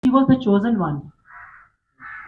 She was the chosen one.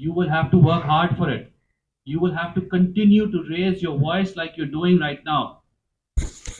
You will have to work hard for it. You will have to continue to raise your voice like you're doing right now.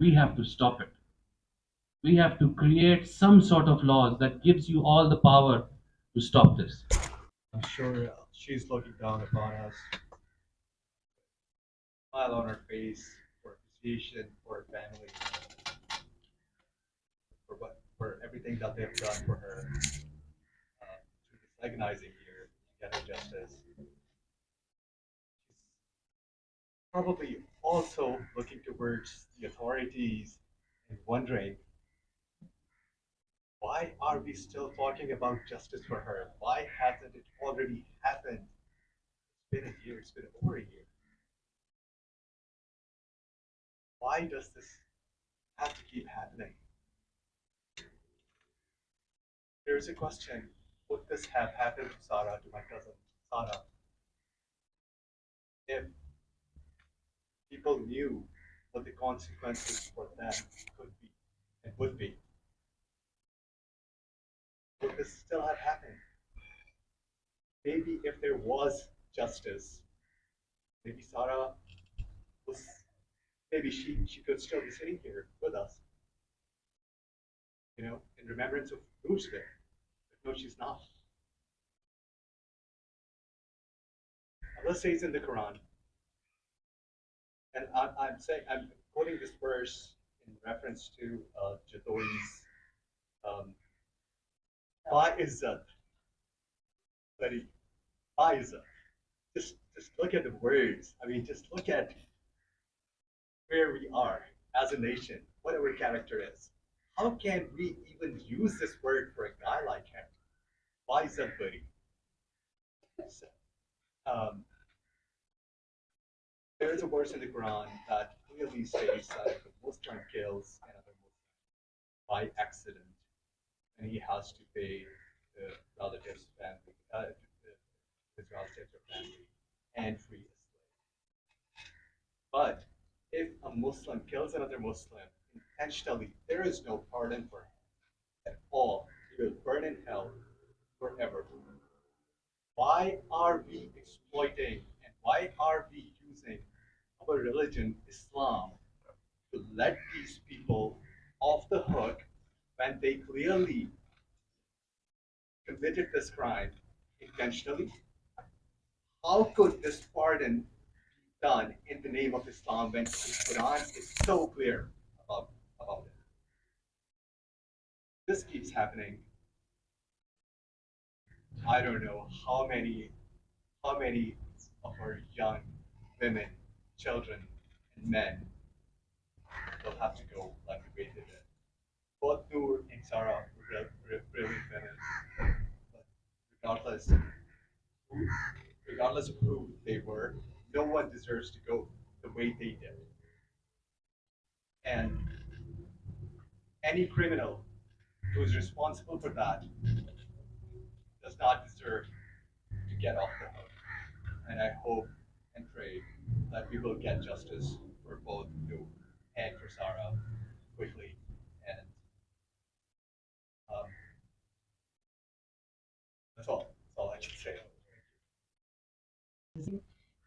We have to stop it. We have to create some sort of laws that gives you all the power to stop this. I'm sure she's looking down upon us. Smile on her face for appreciation for her family, for everything that they've done for her through this agonizing year to get her justice. She's probably also looking towards the authorities and wondering, why are we still talking about justice for her? Why hasn't it already happened? It's been a year, it's been over a year. Why does this have to keep happening? There's a question, would this have happened to Sara, to my cousin Sara, if people knew what the consequences for them could be and would be? Would this still have happened? Maybe if there was justice, maybe Sara was, maybe she could still be sitting here with us, you know, in remembrance of Noor's day. But no, she's not. Allah says in the Quran, and I'm quoting this verse in reference to Jadori's Izzat. Just look at the words. I mean, just look at where we are as a nation, what our character is. How can we even use this word for a guy like him? Izzat buddy. There is a verse in the Quran that clearly states that if a Muslim kills another Muslim by accident, and he has to pay the relatives' family, his relatives or family, and free a slave. But if a Muslim kills another Muslim intentionally, there is no pardon for him at all. He will burn in hell forever. Why are we exploiting and why are we using our religion, Islam, to let these people off the hook when they clearly committed this crime intentionally? How could this pardon be done in the name of Islam when the Quran is so clear about it? This keeps happening. I don't know how many of our young women, children, and men will have to go like the way they did. Both Noor and Sara were brilliant women, but regardless of who they were, no one deserves to go the way they did. And any criminal who is responsible for that does not deserve to get off the hook. And I hope and pray that we will get justice for both Noor and for Sara quickly. And that's all I should say.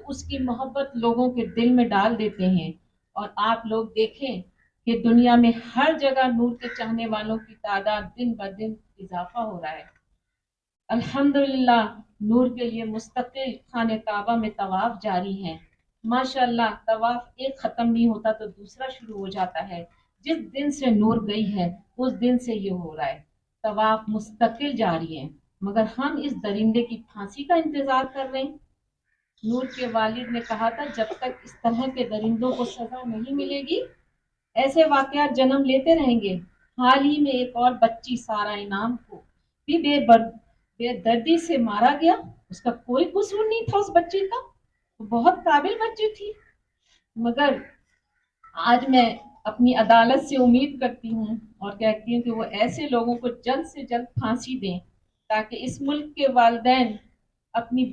تو اس کی محبت لوگوں کے دل میں ڈال دیتے ہیں. اور آپ لوگ دیکھیں کہ دنیا میں ہر جگہ نور کے چاہنے والوں کی تعداد دن بدن اضافہ ہو رہا ہے. الحمدللہ نور کے لیے مستقل خانہ کعبہ میں طواف جاری ہیں. ماشاءاللہ طواف ایک ختم نہیں ہوتا تو دوسرا شروع ہو جاتا ہے. جس دن سے نور گئی ہے اس دن سے یہ ہو رہا ہے. طواف مستقل جاری ہے مگر ہم اس درندے کی پھانسی کا انتظار کر رہے ہیں. نور کے والد نے کہا تھا جب تک اس طرح کے درندوں کو سزا نہیں ملے گی ایسے واقعات جنم لیتے رہیں گے. حال ہی میں ایک اور بچی سارا انعام کو بھی بے دردی سے مارا گیا. اس کا کوئی قصور نہیں تھا. اس بچی کا بہت قابل بچی تھی. مگر آج میں اپنی عدالت سے امید کرتی ہوں اور کہتی ہوں کہ وہ ایسے لوگوں کو جلد سے جلد پھانسی دیں تاکہ اس ملک کے والدین اپنی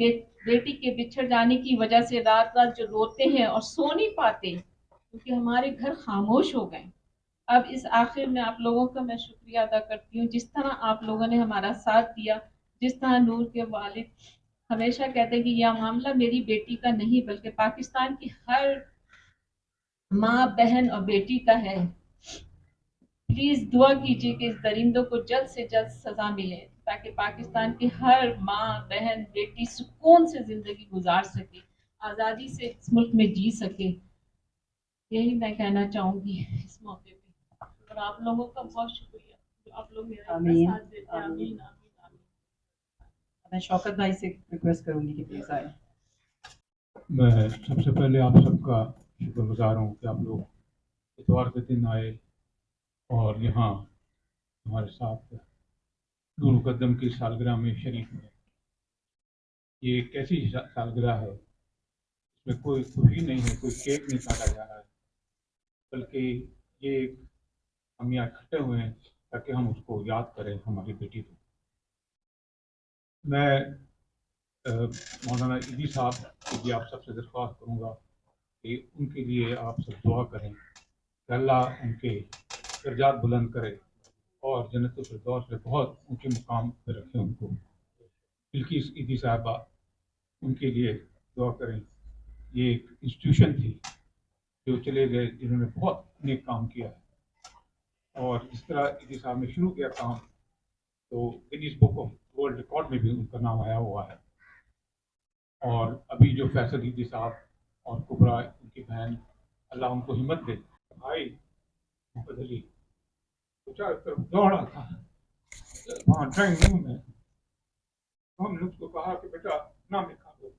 بیٹی کے بچھڑ جانے کی وجہ سے رات رات جو روتے ہیں اور سو نہیں پاتے کیونکہ ہمارے گھر خاموش ہو گئے. اب اس آخر میں آپ لوگوں کا میں شکریہ ادا کرتی ہوں جس طرح آپ لوگوں نے ہمارا ساتھ دیا. جس طرح نور کے والد ہمیشہ کہتے ہیں کہ یہ معاملہ میری بیٹی کا نہیں بلکہ پاکستان کی ہر ماں بہن اور بیٹی کا ہے. پلیز دعا کیجیے کہ اس درندوں کو جلد سے جلد سزا ملے تاکہ پاکستان کی ہر ماں بہن بیٹی سکون سے زندگی گزار سکے, آزادی سے اس ملک میں جی سکے. یہی میں کہنا چاہوں گی اس موقع پہ. اور آپ لوگوں کا بہت شکریہ جو آپ لوگ میرا اتنا ساتھ دیتے ہیں. آمین آمین آمین. میں شوکت بھائی سے ریکویسٹ کروں گی کہ پلیز آئے. میں سب سے پہلے آپ سب کا شکر گزار ہوں کہ آپ لوگ اتوار کے دن آئے اور یہاں ہمارے ساتھ نور مقدم کی سالگرہ میں شریک ہوئے. یہ ایک ایسی سالگرہ ہے اس میں کوئی خوشی نہیں ہے, کوئی کیک نہیں کاٹا جا رہا ہے, بلکہ یہ ایک ہم یہاں اکٹھے ہوئے ہیں تاکہ ہم اس کو یاد کریں, ہماری بیٹی کو. میں مولانا ایدھی صاحب کے لیے آپ سب سے درخواست کروں گا کہ ان کے لیے آپ سب دعا کریں کہ اللہ ان کے درجات بلند کرے اور جنت الفردوس میں بہت اونچے مقام پہ رکھے ان کو. بلکہ ایدھی صاحبہ ان کے لیے دعا کریں. یہ ایک انسٹیٹیوشن تھی جو چلے گئے جنہوں نے بہت نیک کام کیا ہے, اور جس طرح ایدھی صاحب نے شروع کیا کام تو Guinness book of world record میں بھی ان کا نام آیا ہوا ہے. اور ابھی جو فیصل ایدھی صاحب اور کبرا ان کی بہن, اللہ ان کو ہمت دے. بھائی محمد علی دوڑا تھا وہاں ڈرائنگ روم میں, ہم نے اس کو کہا کہ بیٹا نام لکھا دو,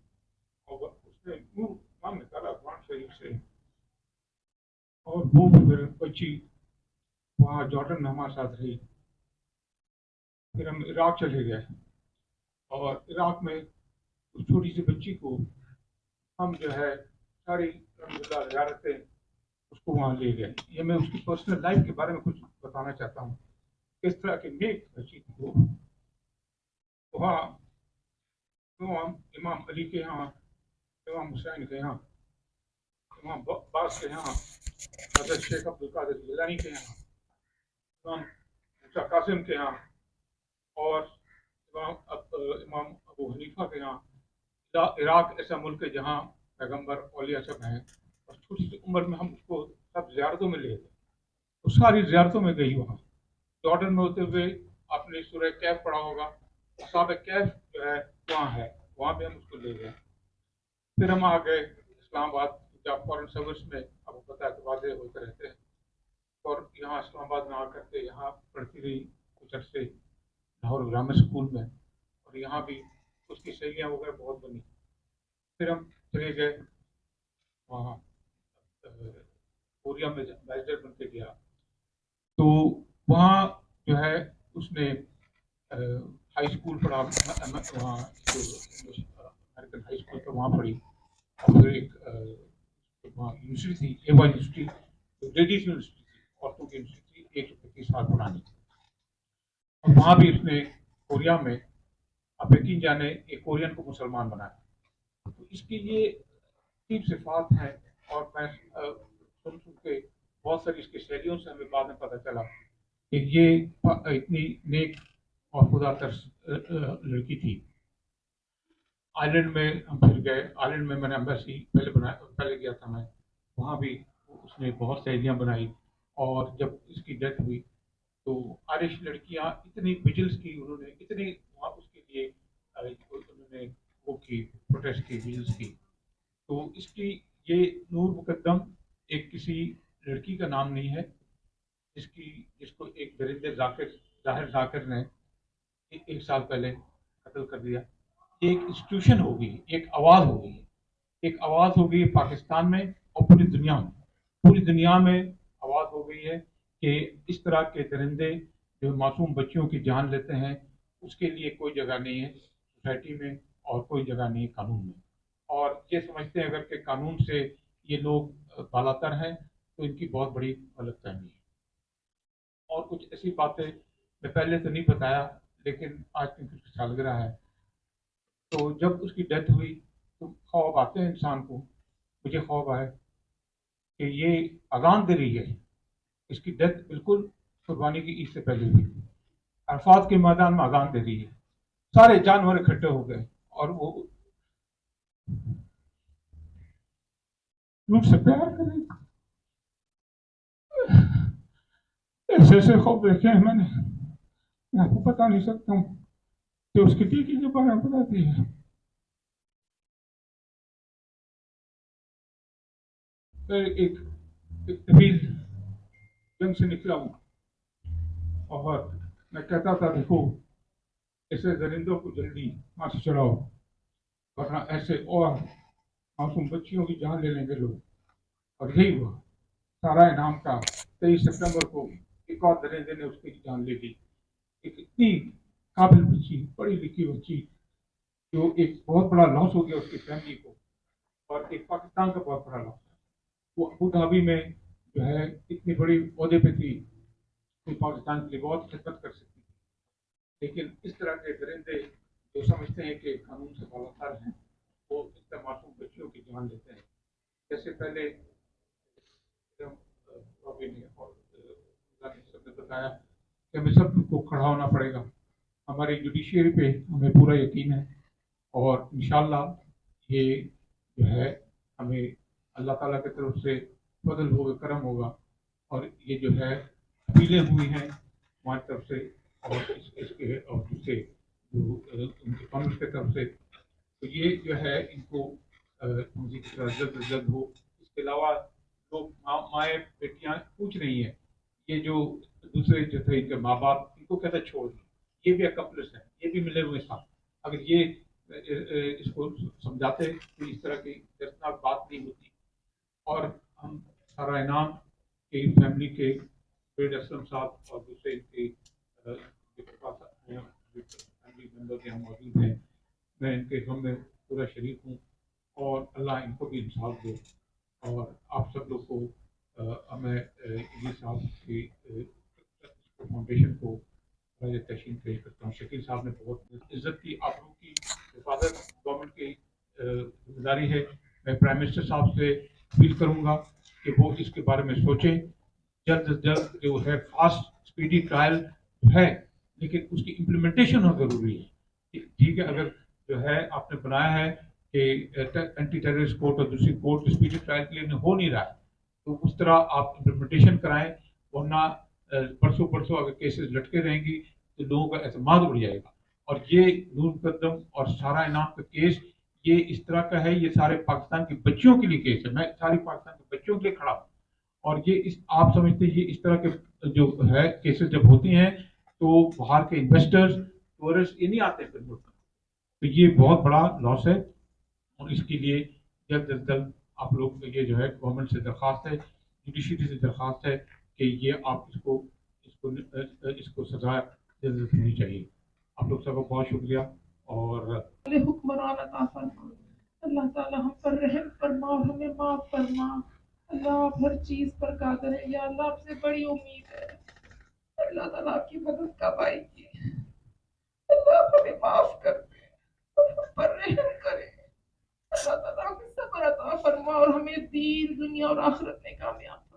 اور اس نے نام نکالا قرآن شریف سے, اور وہ پھر بچی وہاں جارڈن میں ہمارے ساتھ رہی. پھر ہم عراق چلے گئے اور عراق میں اس چھوٹی سی بچی کو ہم جو ہے ساری الحمدللہ زیارتیں اس کو وہاں لے گئے. یہ میں اس کی پرسنل لائف کے بارے میں کچھ بتانا چاہتا ہوں, کس طرح کی نیک بچی تھی وہ. وہاں امام علی کے یہاں, امام حسین کے یہاں, امام عباس کے یہاں, حضرت شیخ عبد القادر جیلانی کے یہاں, امام موسیٰ قاسم کے یہاں, اور امام ابو حنیفہ کے یہاں. عراق ایسا ملک ہے جہاں پیغمبر اولیاء سب ہیں, اور چھوٹی سی عمر میں ہم اس کو سب زیارتوں میں لے گئے. وہ ساری زیارتوں میں گئی. وہاں جارڈن میں ہوتے ہوئے آپ نے سورہ کہف پڑھا ہوگا, اصحاب کہف جو ہے وہاں ہے, وہاں بھی ہم اس کو لے گئے. پھر ہم آ گئے اسلام آباد, جب فارن سروس میں آپ کو پتہ ہے کہ واضح ہوتے رہتے ہیں, اور یہاں اسلام آباد میں آ کر کے یہاں پڑھتی رہی کچھ عرصے لاہور گرامر اسکول میں, اور یہاں بھی اس کی سہیلیاں وغیرہ بہت بنی. پھر ہم چلے گئے وہاں کوریا میں ایمبیسڈر بن کے گیا, تو وہاں جو ہے اس نے ہائی اسکول پڑھا, وہاں امریکن ہائی اسکول پہ وہاں پڑھی, اور پھر ایک وہاں یونیورسٹی تھی, ایوا یونیورسٹی, لیڈیز یونیورسٹی تھی, عورتوں کی یونیورسٹی تھی, 135 سال پرانی. اور وہاں بھی اس نے کوریا میں, آپ یقین جانے, ایک کورین کو مسلمان بنایا. تو اس کی یہ عجیب صفات ہیں, اور میں سن کے بہت ساری اس کی شہریوں سے ہمیں بعد میں پتہ چلا کہ یہ اتنی نیک اور خدا ترس لڑکی تھی. آئرلینڈ میں ہم پھر گئے. آئرلینڈ میں میں نے ایمبیسی پہلے گیا تھا میں. وہاں بھی اس نے بہت سہیلیاں بنائی. اور جب اس کی ڈیتھ ہوئی تو آئرش لڑکیاں اتنی ویجلس کی, انہوں نے اتنی وہاں اس کے لیے انہوں نے وہ کی, پروٹیسٹ کی, ویجلس کی. تو اس کی یہ نور مقدم ایک کسی لڑکی کا نام نہیں ہے, جس کو ایک درندے ظاہر ذاکر نے ایک سال پہلے قتل کر دیا. ایک انسٹیٹیوشن ہو گئی, ایک آواز ہو گئی, ایک آواز ہو گئی پاکستان میں اور پوری دنیا میں آواز ہو گئی ہے کہ اس طرح کے درندے جو معصوم بچیوں کی جان لیتے ہیں اس کے لیے کوئی جگہ نہیں ہے سوسائٹی میں اور کوئی جگہ نہیں ہے قانون میں. اور یہ سمجھتے ہیں اگر کہ قانون سے یہ لوگ بالاتر ہیں تو ان کی بہت بڑی غلط فہمی ہے. اور کچھ ایسی باتیں میں پہلے تو نہیں بتایا لیکن آج کی سالگرہ ہے تو جب اس کی ڈیتھ ہوئی تو خواب آتے ہیں انسان کو. مجھے خواب آئے کہ یہ اذان دے رہی ہے, اس کی ڈیتھ بالکل قربانی کی عید سے پہلے ہوئی. عرفات کے میدان میں اذان دے رہی ہے, سارے جانور اکٹھے ہو گئے اور وہ مجھ سے پیار کریں. ایسے ایسے خواب دیکھے ہیں میں نے, میں آپ کو بتا نہیں سکتا ہوں کہ اس کی ٹیکی کے بارے میں بتاتی ہے. میں ایک طویل جنگ سے نکلا ہوں اور میں کہتا تھا دیکھو ایسے درندوں کو جلدی پھانسی چڑھاؤ ورنہ ایسے اور معصوم بچیوں کی جان لے لیں گے لوگ. اور یہی ہوا. سارا انعام کا 23 سپٹمبر کو ایک اور درندے نے اس کی جان لے لی. ایک اتنی قابل بچی, پڑھی لکھی بچی, جو ایک بہت بڑا لاس ہو گیا اس کی فیملی کو اور ایک پاکستان کا بہت بڑا لاس. وہ ابو دھابی میں جو ہے اتنی بڑی عہدے پہ تھی کہ پاکستان کے لیے بہت خدمت کر سکتی تھی. لیکن اس طرح کے درندے جو سمجھتے ہیں کہ قانون سے بالاتر ہیں وہ اس طرح معصوم بچیوں کی جان لیتے ہیں. جیسے پہلے سب نے بتایا کہ ہمیں سب کو کھڑا ہونا پڑے گا. ہماری جوڈیشیری پہ ہمیں پورا یقین ہے اور انشاءاللہ یہ جو ہے ہمیں اللہ تعالیٰ کی طرف سے فضل ہوگا, کرم ہوگا. اور یہ جو ہے اپیلیں ہوئی ہیں ہماری طرف سے اور اس کے اور دوسرے جو ان کے کانگریس کی طرف سے, تو یہ جو ہے ان کو جلد از جلد ہو. اس کے علاوہ جو مائیں بیٹیاں پوچھ رہی ہیں, یہ جو دوسرے جو تھے ان کے ماں باپ ان کو کہتے چھوڑ دیں, یہ بھی اکمپلس ہیں, یہ بھی ملے ہوئے ساتھ. اگر یہ اس کو سمجھاتے تو اس طرح کی دردناک بات نہیں ہوتی. اور ہم سارا انعام کی فیملی کے اسلم صاحب اور دوسرے فیملی ممبر یہاں موجود ہیں, میں ان کے غم میں پورا شریک ہوں اور اللہ ان کو بھی انصاف دے. اور آپ سب لوگ کو میں ایدھی صاحب کی فاؤنڈیشن کو تشکیل پیش کرتا ہوں. شکیل صاحب نے بہت عزت کی, آپ لوگوں کی حفاظت گورنمنٹ کی ذمہ داری ہے. میں پرائم منسٹر صاحب سے اپیل کروں گا کہ وہ اس کے بارے میں سوچیں. جلد از جلد جو ہے فاسٹ اسپیڈی ٹرائل ہے لیکن اس کی امپلیمنٹیشن ہونا ضروری ہے. ٹھیک ہے, اگر جو ہے آپ نے بنایا ہے کہ اینٹی ٹیررسٹ کورٹ اور دوسری کورٹ اسپیڈی ٹرائل کے لیے ہو نہیں رہا ہے تو اس طرح آپ امپلیمنٹیشن کرائیں, ورنہ برسوں اگر کیسز لٹکے رہیں گی تو لوگوں کا اعتماد اڑ جائے گا. اور یہ نور مقدم اور سارا انعام کا کیس یہ اس طرح کا ہے, یہ سارے پاکستان کی بچیوں کے لیے کیس ہے. میں ساری پاکستان کے بچوں کے لیے کھڑا ہوں اور یہ آپ سمجھتے ہیں یہ اس طرح کے جو ہے کیسز جب ہوتی ہیں تو باہر کے انویسٹرز ٹورسٹ یہ نہیں آتے پھر ملک میں, تو یہ بہت بڑا لاس ہے. اور اس کے لیے جلد از جلد آپ لوگ یہ جو ہے گورنمنٹ سے درخواست ہے, جوڈیشری سے درخواست ہے کہ یہ آپ اس کو سزا جلد ہونی چاہیے. آپ لوگ سب کا بہت شکریہ. اور حکمران عطا فرما, اللہ تعالیٰ ہم پر رحم فرما اور ہمیں معاف فرما. اللہ آپ ہر چیز پر قادر ہے, یا اللہ آپ سے بڑی امید ہے. اللہ تعالیٰ آپ کی مدد کب آئے گی؟ اللہ آپ ہمیں معاف کر دیں اور ہم پر رحم کریں. اللہ تعالیٰ ہمیں صبر عطا فرما اور ہمیں دین دنیا اور آخرت میں کامیاب فرما.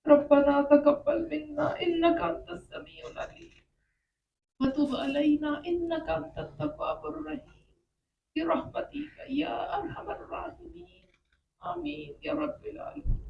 ربنا تقبل منا انك انت السميع العليم وتب علينا انك انت التواب الرحيم برحمتک یا ارحم الراحمین، آمین یا رب العالمین.